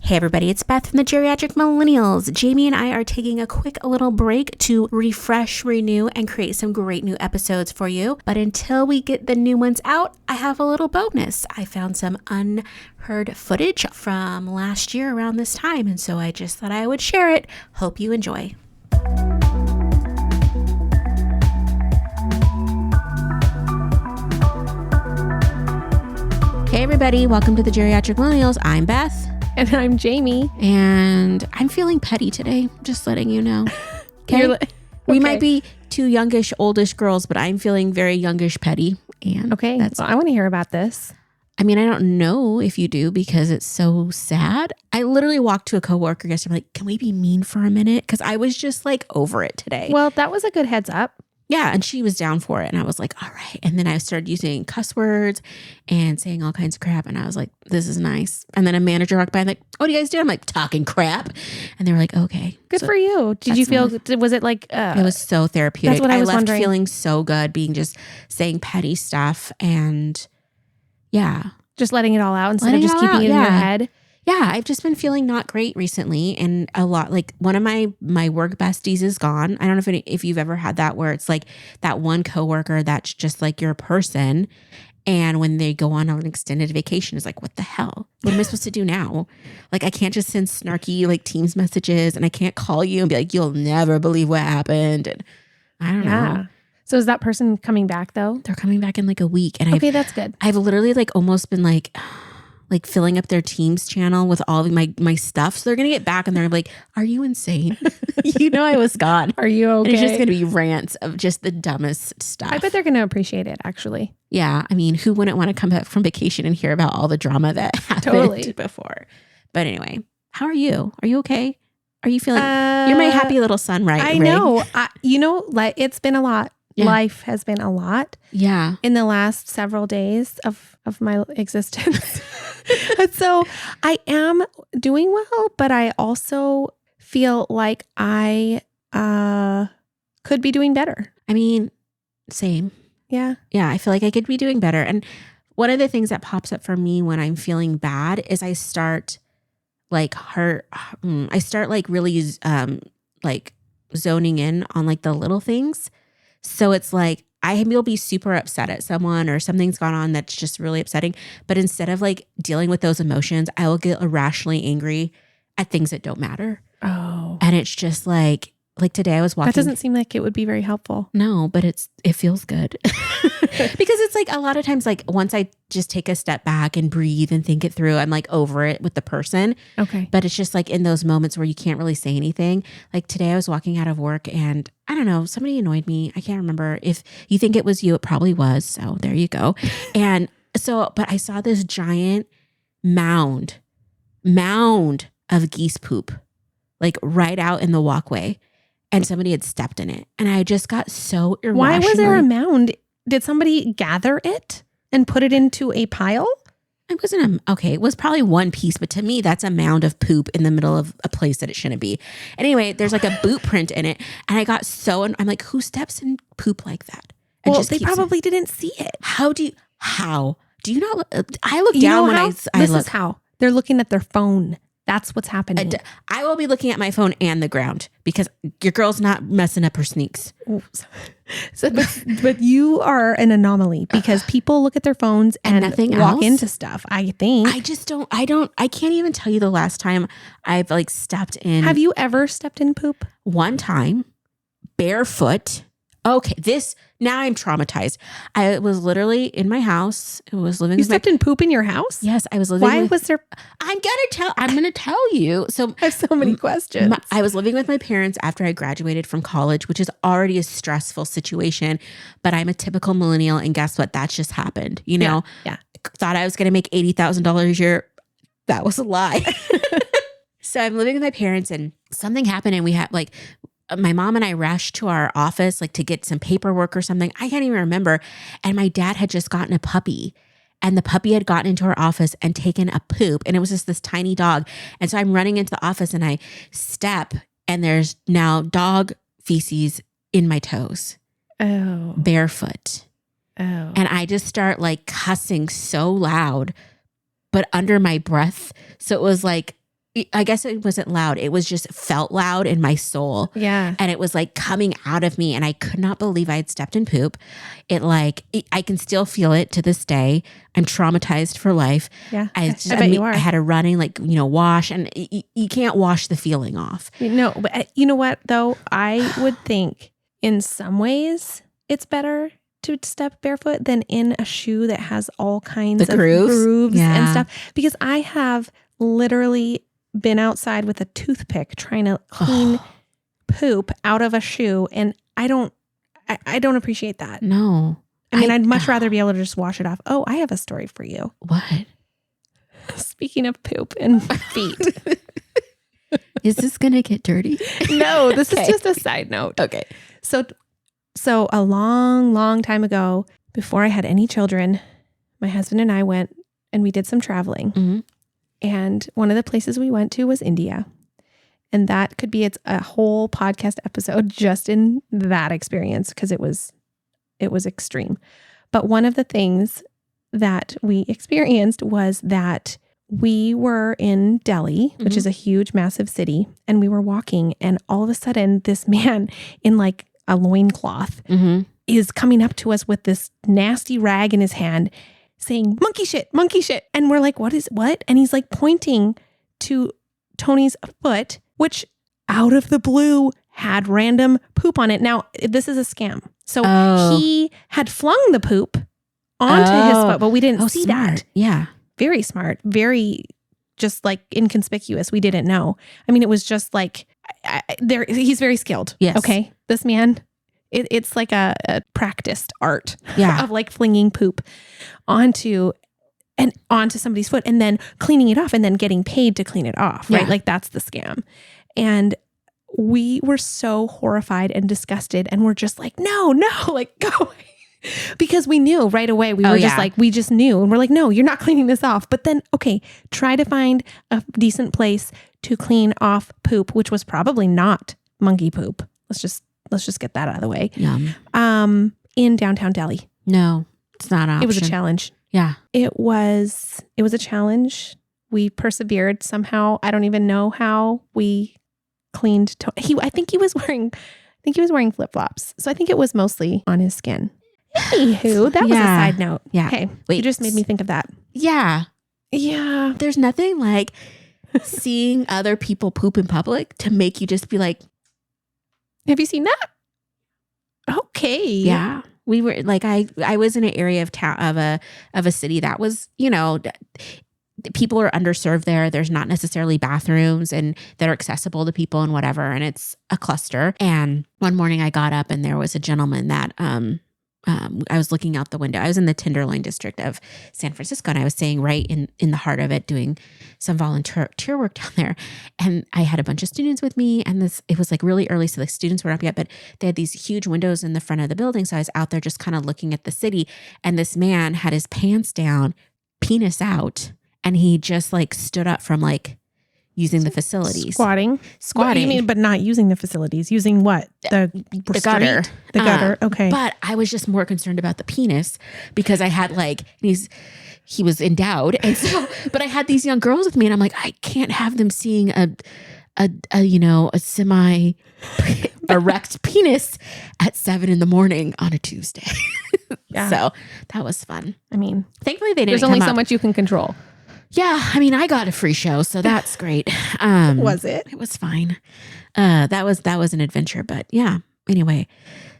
Hey everybody, it's Beth from the Geriatric Millennials. Jayme and I are taking a quick little break to refresh, renew, and create some great new episodes for you. But until we get the new ones out, I have a little bonus. I found some unheard footage from last year around this time, and so I just thought I would share it. Hope you enjoy. Hey everybody, welcome to the Geriatric Millennials. I'm Beth. And I'm Jayme. And I'm feeling petty today, just letting you know. Okay? We might be two youngish, oldish girls, but I'm feeling very youngish petty. And okay, I want to hear about this. I mean, I don't know if you do because it's so sad. I literally walked to a coworker yesterday. I'm like, can we be mean for a minute? Because I was just like over it today. Well, that was a good heads up. Yeah, and she was down for it. And I was like, all right. And then I started using cuss words and saying all kinds of crap. And I was like, this is nice. And then a manager walked by and like, what do you guys do? I'm like, talking crap. And they were like, okay. Good for you. Did you feel, was it like... it was so therapeutic. That's what I was left wondering. Feeling so good being just saying petty stuff. And yeah. Just letting it all out instead of just keeping it in your head. Yeah, I've just been feeling not great recently, and a lot like one of my work besties is gone. I don't know if you've ever had that where it's like that one coworker that's just like your person, and when they go on an extended vacation, it's like, what the hell? What am I supposed to do now? Like I can't just send snarky like Teams messages, and I can't call you and be like, you'll never believe what happened. And I don't know. So is that person coming back though? They're coming back in like a week, and that's good. I've literally like almost been like filling up their Teams channel with all of my stuff. So they're going to get back and they're like, are you insane? You know, I was gone. Are you okay? And it's just going to be rants of just the dumbest stuff. I bet they're going to appreciate it actually. Yeah. I mean, who wouldn't want to come back from vacation and hear about all the drama that happened before? But anyway, how are you? Are you okay? Are you feeling, you're my happy little sun, right? I know. Like it's been a lot. Yeah. Life has been a lot. Yeah. In the last several days of my existence. So I am doing well, but I also feel like I could be doing better. I mean, same. Yeah. Yeah. I feel like I could be doing better. And one of the things that pops up for me when I'm feeling bad is I start like really like zoning in on like the little things. So it's like will be super upset at someone or something's gone on that's just really upsetting. But instead of like dealing with those emotions, I will get irrationally angry at things that don't matter. Oh. And it's just like today I was walking. That doesn't seem like it would be very helpful. No, but it feels good. Because it's like a lot of times, like once I just take a step back and breathe and think it through, I'm like over it with the person. Okay. But it's just like in those moments where you can't really say anything. Like today I was walking out of work and I don't know, somebody annoyed me. I can't remember. If you think it was you, it probably was. So there you go. And so, but I saw this giant mound of geese poop, like right out in the walkway. And somebody had stepped in it. And I just got so irrational. Why was there a mound? Did somebody gather it and put it into a pile? It wasn't it was probably one piece, but to me, that's a mound of poop in the middle of a place that it shouldn't be. Anyway, there's like a boot print in it. And I got I'm like, who steps in poop like that? And well, they probably didn't see it. How do you not, I look down when I look. This is how. They're looking at their phone. That's what's happening. I will be looking at my phone and the ground because your girl's not messing up her sneaks. But you are an anomaly because people look at their phones and nothing walk else? into stuff. I think. I can't even tell you the last time I've like stepped in. Have you ever stepped in poop? One time, barefoot. Okay, now I'm traumatized. I was literally in my house. I was living. You stepped in poop in your house? Yes, I was living. Why was there? I'm gonna tell you. So I have so many questions. I was living with my parents after I graduated from college, which is already a stressful situation. But I'm a typical millennial, and guess what? That just happened. You know. Yeah. Thought I was gonna make $80,000 a year. That was a lie. So I'm living with my parents, and something happened, and we had like. My mom and I rushed to our office like to get some paperwork or something. I can't even remember. And my dad had just gotten a puppy and the puppy had gotten into our office and taken a poop. And it was just this tiny dog. And so I'm running into the office and I step and there's now dog feces in my toes. Oh. Barefoot. Oh. And I just start like cussing so loud, but under my breath. So it was like, I guess it wasn't loud. It was just felt loud in my soul. Yeah. And it was like coming out of me. And I could not believe I had stepped in poop. I can still feel it to this day. I'm traumatized for life. Yeah. I bet you are. I had a running, wash, and you can't wash the feeling off. No, but you know what though? I would think in some ways it's better to step barefoot than in a shoe that has all kinds of grooves and stuff. Because I have literally been outside with a toothpick trying to clean poop out of a shoe, and I don't appreciate that. No. I mean, I'd much rather be able to just wash it off. Oh, I have a story for you. What? Speaking of poop and feet. Is this going to get dirty? No, this is just a side note. Okay. So a long, long time ago, before I had any children, my husband and I went and we did some traveling. Mm-hmm. And one of the places we went to was India. And that could be a whole podcast episode just in that experience because it was extreme. But one of the things that we experienced was that we were in Delhi, which is a huge, massive city, and we were walking, and all of a sudden this man in like a loincloth is coming up to us with this nasty rag in his hand saying, monkey shit. And we're like, what? And he's like pointing to Tony's foot, which out of the blue had random poop on it. Now, this is a scam. So he had flung the poop onto his foot, but we didn't see that. Yeah. Very smart. Very just like inconspicuous. We didn't know. I mean, it was just like, he's very skilled. Yes. Okay. This man, it's like a practiced art of like flinging poop onto somebody's foot and then cleaning it off and then getting paid to clean it off, right? Like that's the scam. And we were so horrified and disgusted and we're just like, no, like go away. Because we knew right away. We were just like, we just knew. And we're like, no, you're not cleaning this off. But then, okay, try to find a decent place to clean off poop, which was probably not monkey poop. Let's just get that out of the way. Yum. In downtown Delhi. No, it's not an option. It was a challenge. Yeah. It was a challenge. We persevered somehow. I don't even know how we cleaned. I think he was wearing flip-flops. So I think it was mostly on his skin. Anywho, that was a side note. Yeah. Okay. Wait. You just made me think of that. Yeah. Yeah. There's nothing like seeing other people poop in public to make you just be like, have you seen that? Okay. Yeah. We were like, I was in an area of town of a city that was, people are underserved there. There's not necessarily bathrooms and that are accessible to people and whatever. And it's a cluster. And one morning I got up and there was a gentleman that, I was looking out the window. I was in the Tenderloin district of San Francisco and I was staying right in the heart of it, doing some volunteer work down there. And I had a bunch of students with me and it was like really early. So the students weren't up yet, but they had these huge windows in the front of the building. So I was out there just kind of looking at the city and this man had his pants down, penis out. And he just like stood up from like using the facilities. Squatting. What, you mean, but not using the facilities? Using what? The gutter. The gutter. Okay. But I was just more concerned about the penis because I had like, he was endowed. And so, but I had these young girls with me and I'm like, I can't have them seeing a semi erect penis at 7 a.m. on a Tuesday. Yeah. So that was fun. I mean, thankfully they didn't there's only so much you can control. Yeah, I mean, I got a free show, so that's great. Was it? It was fine. That was an adventure, but yeah. Anyway.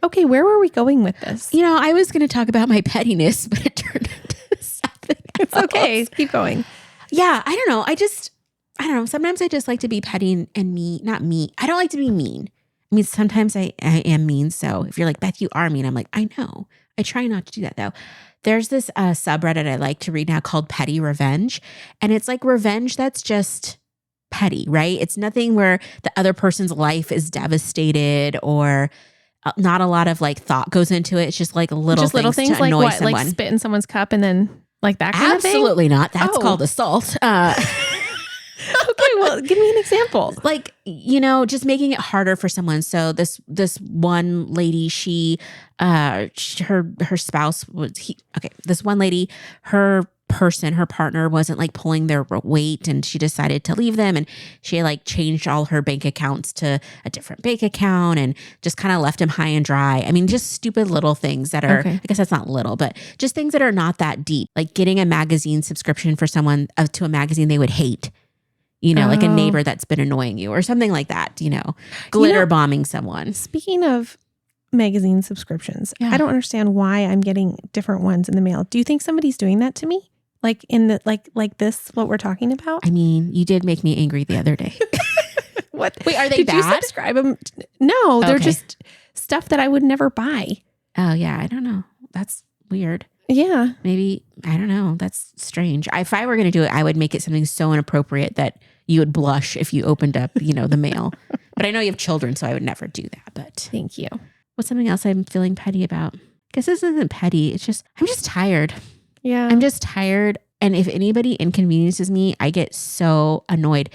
Okay, where were we going with this? I was going to talk about my pettiness, but it turned into something else. It's okay. Keep going. Yeah, I don't know. I don't know. Sometimes I just like to be petty and mean. Not mean. I don't like to be mean. I mean, sometimes I am mean. So if you're like, Beth, you are mean. I'm like, I know. I try not to do that though. There's this subreddit I like to read now called Petty Revenge. And it's like revenge that's just petty, right? It's nothing where the other person's life is devastated or not a lot of like thought goes into it. It's just like little things to like annoy what? someone. Like spit in someone's cup and then like that kind of thing? Absolutely not. That's called assault. Okay, well, give me an example. Like, just making it harder for someone. So this one lady, her spouse was this one lady, her person, her partner, wasn't like pulling their weight and she decided to leave them, and she like changed all her bank accounts to a different bank account and just kind of left him high and dry. I mean, just stupid little things that are, I guess that's not little, but just things that are not that deep, like getting a magazine subscription for someone to a magazine they would hate. Like a neighbor that's been annoying you or something like that, glitter bombing someone. Speaking of magazine subscriptions, I don't understand why I'm getting different ones in the mail. Do you think somebody's doing that to me? Like in the like this, what we're talking about? I mean, you did make me angry the other day. What? Wait, are they Did bad? you subscribe them? No, they're just stuff that I would never buy. Oh yeah, I don't know. That's weird. Yeah. Maybe, I don't know. That's strange. If I were going to do it, I would make it something so inappropriate that you would blush if you opened up, the mail. But I know you have children, so I would never do that. But thank you. What's something else I'm feeling petty about? I guess this isn't petty. It's just, I'm just tired. Yeah. I'm just tired. And if anybody inconveniences me, I get so annoyed.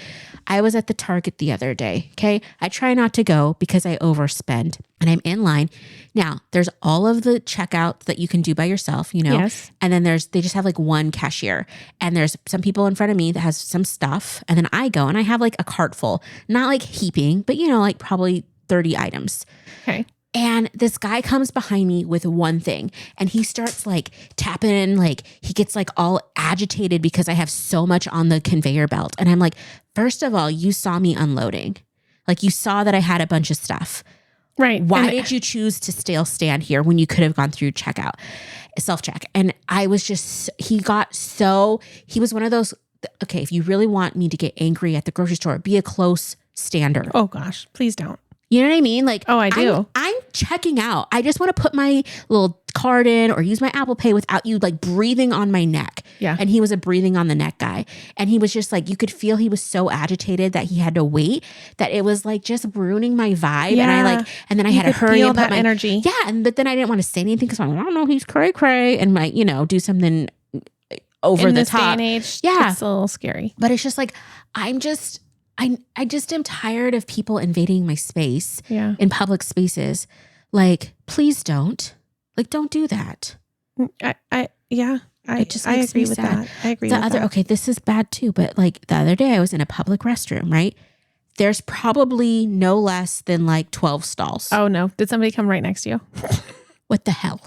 I was at the Target the other day. Okay. I try not to go because I overspend and I'm in line. Now there's all of the checkouts that you can do by yourself, Yes. and then they just have like one cashier, and there's some people in front of me that has some stuff. And then I go and I have like a cart full, not like heaping, but like probably 30 items. Okay. And this guy comes behind me with one thing and he starts like tapping, like he gets like all agitated because I have so much on the conveyor belt. And I'm like, first of all, you saw me unloading. Like you saw that I had a bunch of stuff. Right. Why did you choose to still stand here when you could have gone through self-check? And I was just, he was one of those, okay, if you really want me to get angry at the grocery store, be a close stander. Oh gosh, please don't. You know what I mean? Like, oh, I do. I'm checking out. I just want to put my little card in or use my Apple Pay without you like breathing on my neck. Yeah. And he was a breathing on the neck guy. And he was just like, you could feel he was so agitated that he had to wait, that it was like just ruining my vibe. Yeah. And then I had to hurry feel and put that energy. Yeah. But then I didn't want to say anything because I'm like, I don't know, he's cray and like, do something over in the this top. Day and age, yeah. It's a little scary. But it's just like, I just am tired of people invading my space in public spaces. Like, please don't. Like, don't do that. I agree with that. I agree with that. Okay, this is bad too. But like the other day I was in a public restroom, right? There's probably no less than like 12 stalls. Oh no. Did somebody come right next to you? What the hell?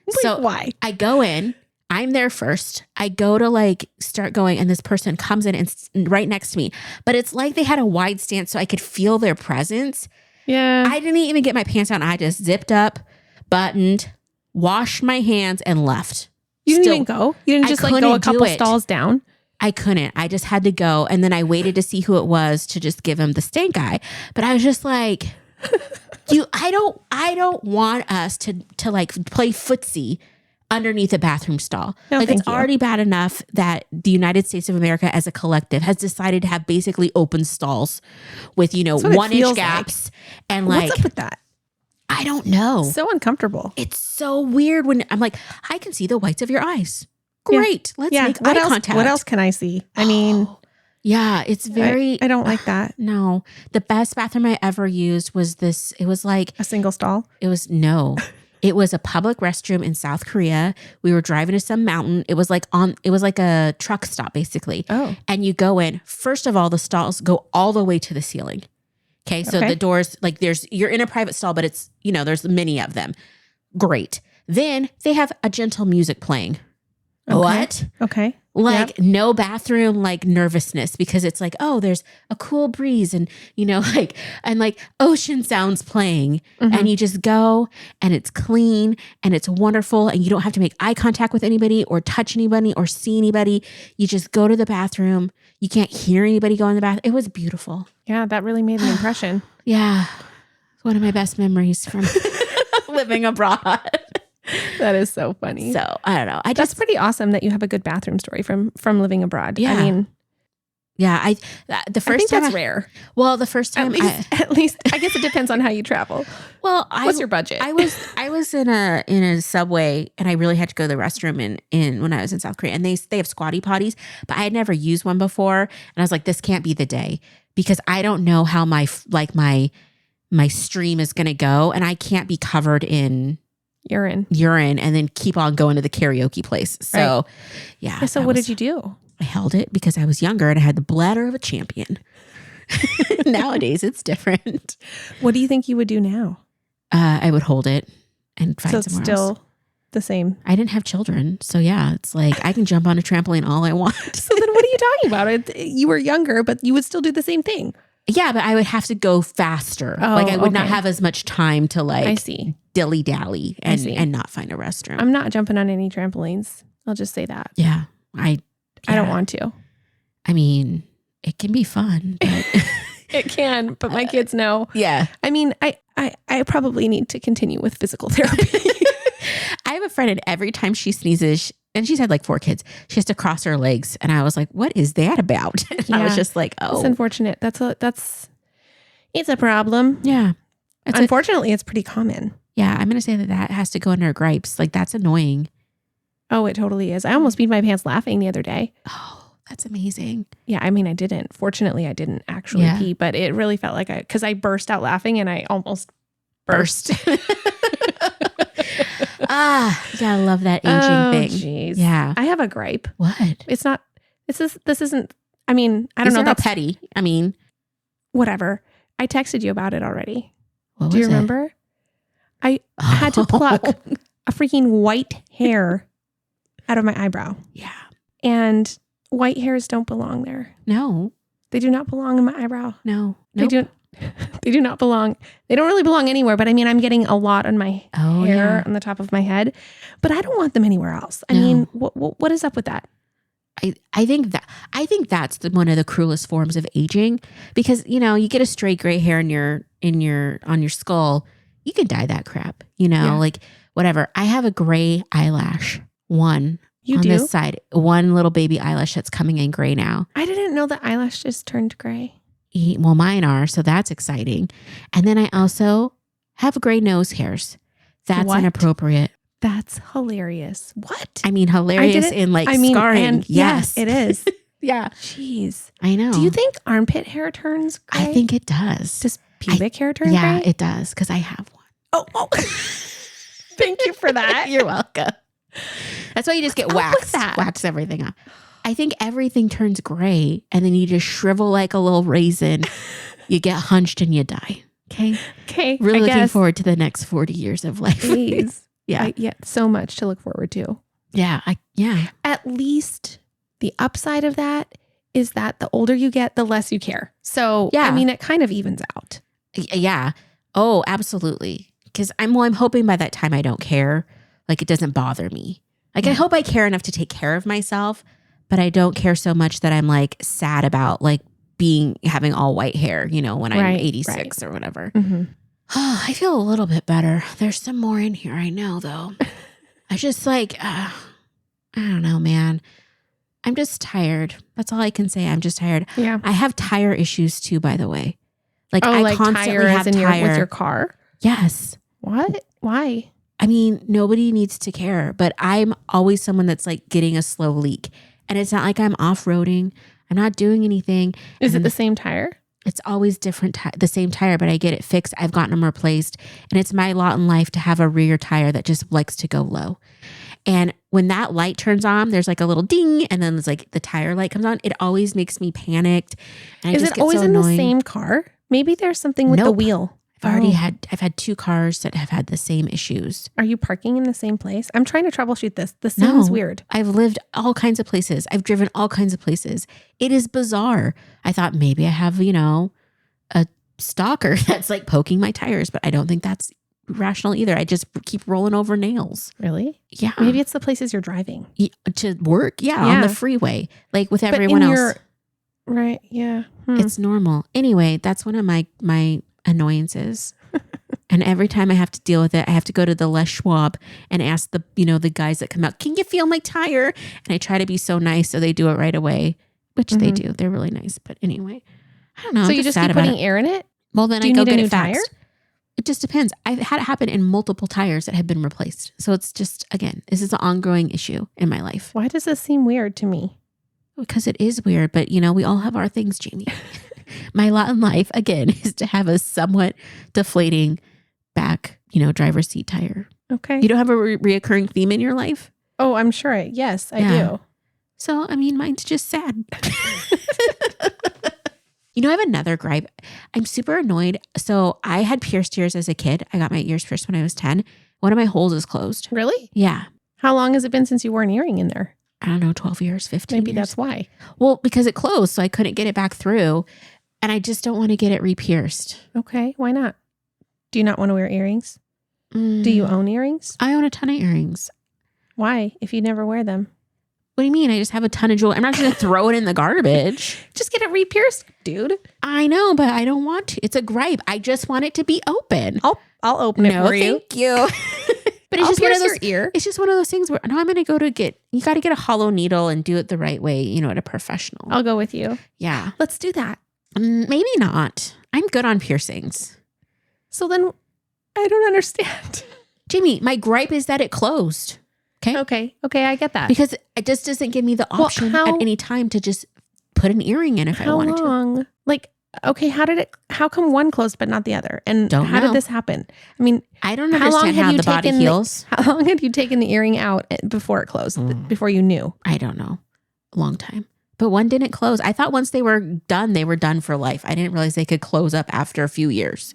Wait, so why? I go in. I'm there first. I go to like start going and this person comes in and right next to me. But it's like they had a wide stance so I could feel their presence. Yeah. I didn't even get my pants on. I just zipped up, buttoned, washed my hands and left. You didn't even go? You didn't just like go a couple stalls down? I couldn't. I just had to go. And then I waited to see who it was to just give him the stank eye. But I was just like, I don't want us to like play footsie underneath a bathroom stall. No, like it's already bad enough that the United States of America as a collective has decided to have basically open stalls with, 1-inch gaps. Like. And like, what's up with that? I don't know. So uncomfortable. It's so weird when I'm like, I can see the whites of your eyes. Great. Let's make eye contact. What else can I see? I mean, yeah, it's very, I don't like that. No, the best bathroom I ever used was this. It was like a single stall. It was a public restroom in South Korea. We were driving to some mountain. It was like a truck stop basically. Oh. And you go in, first of all, the stalls go all the way to the ceiling. Okay. So the doors, like you're in a private stall, but it's, there's many of them. Great. Then they have a gentle music playing. Okay. What? Okay. Like no bathroom, like nervousness because it's like, oh, there's a cool breeze and, like ocean sounds playing and you just go and it's clean and it's wonderful and you don't have to make eye contact with anybody or touch anybody or see anybody. You just go to the bathroom. You can't hear anybody go in the bathroom. It was beautiful. Yeah, that really made an impression. Yeah. It's one of my best memories from living abroad. That is so funny. So I don't know. That's pretty awesome that you have a good bathroom story from living abroad. Yeah. I mean, yeah. The first time that's rare. Well, the first time at least I guess it depends on how you travel. Well, what's your budget? I was in a subway and I really had to go to the restroom in when I was in South Korea and they have squatty potties, but I had never used one before and I was like, this can't be the day because I don't know how my stream is going to go and I can't be covered in urine, and then keep on going to the karaoke place. So, yeah. So what did you do? I held it because I was younger and I had the bladder of a champion. Nowadays, it's different. What do you think you would do now? I would hold it and find so it's somewhere still else. The same. I didn't have children. So yeah, it's like I can jump on a trampoline all I want. So then what are you talking about? You were younger, but you would still do the same thing. Yeah, but I would have to go faster. Like I would not have as much time to like dilly-dally and not find a restroom. I'm not jumping on any trampolines. I'll just say that. Yeah. I don't want to. I mean, it can be fun. But it can, but my kids know. Yeah. I mean, I probably need to continue with physical therapy. I have a friend, and every time she sneezes, and she's had like 4 kids, she has to cross her legs. And I was like, what is that about? And I was just like, oh. It's unfortunate. It's a problem. Yeah. Unfortunately, it's pretty common. Yeah. I'm going to say that has to go under gripes. Like that's annoying. Oh, it totally is. I almost peed my pants laughing the other day. Oh, that's amazing. Yeah. I mean, I didn't. Fortunately, I didn't actually pee, but it really felt like because I burst out laughing and I almost burst. Yeah, I love that aging thing. Geez. Yeah. I have a gripe. What? It's not, this isn't, I mean, I don't know. That's petty. I mean, whatever. I texted you about it already. Do you remember? I had to pluck a freaking white hair out of my eyebrow. Yeah. And white hairs don't belong there. No. They do not belong in my eyebrow. No. They do not belong. They don't really belong anywhere. But I mean, I'm getting a lot on my hair on the top of my head. But I don't want them anywhere else. I mean, what is up with that? I think that's one of the cruelest forms of aging, because you get a straight gray hair on your skull, you can dye that crap, like whatever. I have a gray eyelash, on this side, one little baby eyelash that's coming in gray now. I didn't know that eyelashes turned gray. Well, mine are, so that's exciting. And then I also have gray nose hairs. That's inappropriate. That's hilarious. What? I mean, hilarious in scarring. And yes, it is. Yeah. Jeez. I know. Do you think armpit hair turns gray? I think it does. Does pubic hair turn gray? Yeah, it does, because I have one. Oh. Thank you for that. You're welcome. That's why you just get waxed. Wax everything off. I think everything turns gray, and then you just shrivel like a little raisin. You get hunched and you die. Okay. Really looking forward to the next 40 years of life. Please. Yeah. So much to look forward to. Yeah. At least the upside of that is that the older you get, the less you care. So, I mean, it kind of evens out. Yeah. Oh, absolutely. Because I'm hoping by that time I don't care. Like it doesn't bother me. Like I hope I care enough to take care of myself, but I don't care so much that I'm like sad about like having all white hair, when I'm 86 or whatever. Mm-hmm. Oh, I feel a little bit better. There's some more in here. I know though. I just I don't know, man. I'm just tired. That's all I can say. I'm just tired. Yeah. I have tire issues too, by the way. I constantly have tire with your car. Yes. What? Why? I mean, nobody needs to care, but I'm always someone that's like getting a slow leak. And it's not like I'm off-roading. I'm not doing anything. Is it the same tire? It's always the same tire, but I get it fixed. I've gotten them replaced. And it's my lot in life to have a rear tire that just likes to go low. And when that light turns on, there's like a little ding, and then there's like the tire light comes on. It always makes me panicked. And Is it always in the same car? Maybe there's something with the wheel. I've had 2 cars that have had the same issues. Are you parking in the same place? I'm trying to troubleshoot this. This sounds weird. I've lived all kinds of places. I've driven all kinds of places. It is bizarre. I thought maybe I have, a stalker that's like poking my tires, but I don't think that's rational either. I just keep rolling over nails. Really? Yeah. Maybe it's the places you're driving. To work. Yeah. On the freeway. Like with everyone else. Right. Yeah. It's normal. Anyway, that's one of my annoyances. And every time I have to deal with it, I have to go to the Les Schwab and ask the guys that come out, can you feel my tire? And I try to be so nice so they do it right away, which they do. They're really nice. But anyway, I don't know. So you just keep putting air in it? Well, then I go get it fixed. It just depends. I've had it happen in multiple tires that have been replaced. So it's just, again, this is an ongoing issue in my life. Why does this seem weird to me? Because it is weird, but we all have our things, Jayme. My lot in life, again, is to have a somewhat deflating back, driver's seat tire. Okay. You don't have a reoccurring theme in your life? Oh, I'm sure. Yes, I Yeah. do. So, I mean, mine's just sad. You know, I have another gripe. I'm super annoyed. So I had pierced ears as a kid. I got my ears pierced when I was 10. One of my holes is closed. Really? Yeah. How long has it been since you wore an earring in there? I don't know, 12 years, 15 Maybe years. that's why. Well, because it closed, so I couldn't get it back through. And I just don't want to get it re-pierced. Okay. Why not? Do you not want to wear earrings? Do you own earrings? I own a ton of earrings. Why? If you never wear them? What do you mean? I just have a ton of jewelry. I'm not just going to throw it in the garbage. Just get it re-pierced, dude. I know, but I don't want to. It's a gripe. I just want it to be open. I'll open it for you. Thank you. But it's I'll just one of pierce those. your ear. It's just one of those things where now I'm going to go to get. You got to get a hollow needle and do it the right way. You know, at a professional. I'll go with you. Yeah, Let's do that. maybe not. I'm good on piercings. So then I don't understand. Jayme, my gripe is that it closed. Okay, I get that. Because it just doesn't give me the option at any time to just put an earring in if I wanted How long? Like, okay, how come one closed but not the other? And Don't how know. did this happen? I mean, I don't understand how the body heals. How long had you taken the earring out before it closed? Before you knew? I don't know. A long time. But one didn't close. I thought once they were done for life. I didn't realize they could close up after a few years.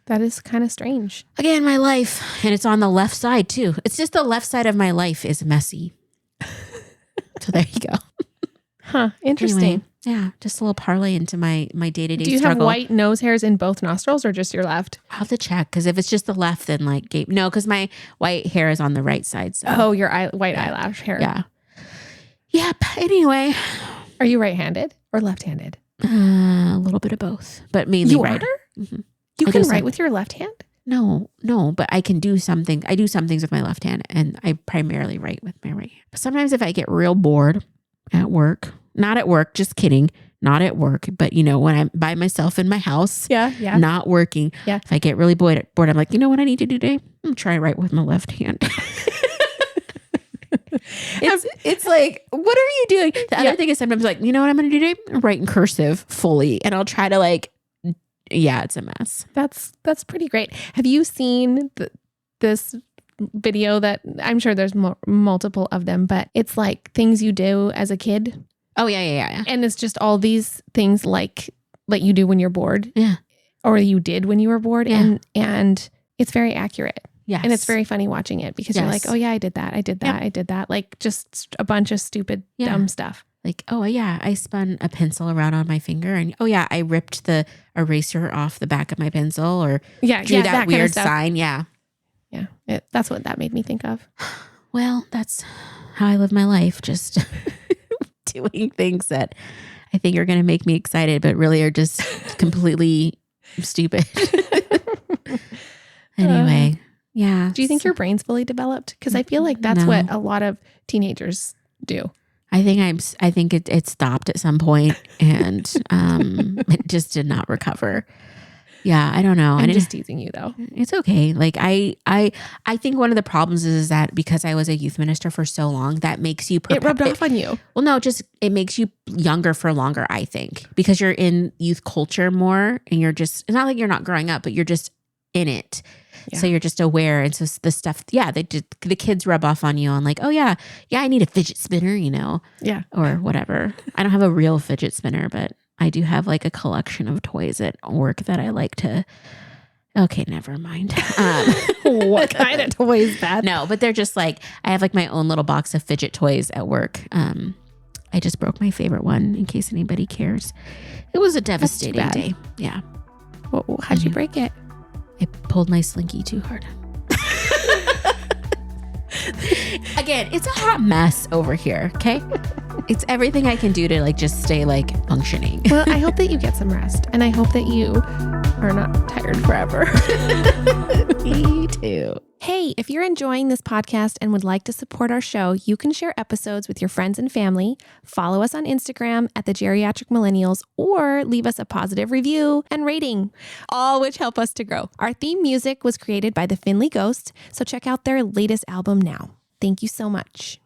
That is kind of strange. Again, my life. And it's on the left side too. It's just the left side of my life is messy. So there you go. Huh. Interesting. Anyway, yeah. Just a little parlay into my day-to-day struggle. Do you have white nose hairs in both nostrils or just your left? I'll have to check. Because if it's just the left, then like, no, because my white hair is on the right side. So. Oh, your white eyelash hair. Yeah. Yep. Anyway. Are you right-handed or left-handed? A little bit of both, but mainly You right. are? Mm-hmm. You can write with your left hand? No, but I can do something. I do some things with my left hand and I primarily write with my right hand. But sometimes if I get real bored at work, not at work, just kidding, not at work, but you know, when I'm by myself in my house, yeah, not working, if I get really bored, I'm like, you know what I need to do today? I'm going to try write with my left hand. It's like, what are you doing? The other thing is sometimes like, you know what I'm going to do today? Write in cursive fully. And I'll try to like, yeah, it's a mess. That's pretty great. Have you seen this video that I'm sure there's multiple of them, but it's like things you do as a kid? Oh, yeah. And it's just all these things like you do when you're bored. Yeah. Or you did when you were bored. Yeah. And it's very accurate. Yes. And it's very funny watching it because you're like, oh yeah, I did that. I did that. Like just a bunch of stupid, dumb stuff. Like, oh yeah, I spun a pencil around on my finger and oh yeah, I ripped the eraser off the back of my pencil or drew that weird sign. Yeah. Yeah. That's what that made me think of. Well, that's how I live my life. Just doing things that I think are going to make me excited, but really are just completely stupid. Anyway. Yeah. Do you think your brain's fully developed? Because I feel like that's what a lot of teenagers do. I think it stopped at some point and it just did not recover. Yeah, I don't know. I'm just teasing you though. It's okay. Like I think one of the problems is that because I was a youth minister for so long, that makes you it rubbed off on you. Well, no, just it makes you younger for longer, I think, because you're in youth culture more and you're just, it's not like you're not growing up, but you're just in it. Yeah. So you're just aware. And so the stuff, the kids rub off on you on like, oh yeah, I need a fidget spinner, you know? Yeah. Or whatever. I don't have a real fidget spinner, but I do have like a collection of toys at work that I like to, okay, never mind. What kind of toys, Beth? No, but they're just like, I have like my own little box of fidget toys at work. I just broke my favorite one in case anybody cares. It was a devastating day. Yeah. Well, how'd you break it? I pulled my slinky too hard. Again, it's a hot mess over here, okay? It's everything I can do to like just stay like functioning. Well, I hope that you get some rest and I hope that you are not tired forever. Me too. Hey, if you're enjoying this podcast and would like to support our show, you can share episodes with your friends and family, follow us on Instagram at the Geriatric Millennials, or leave us a positive review and rating, all which help us to grow. Our theme music was created by the Finley Ghost, so check out their latest album now. Thank you so much.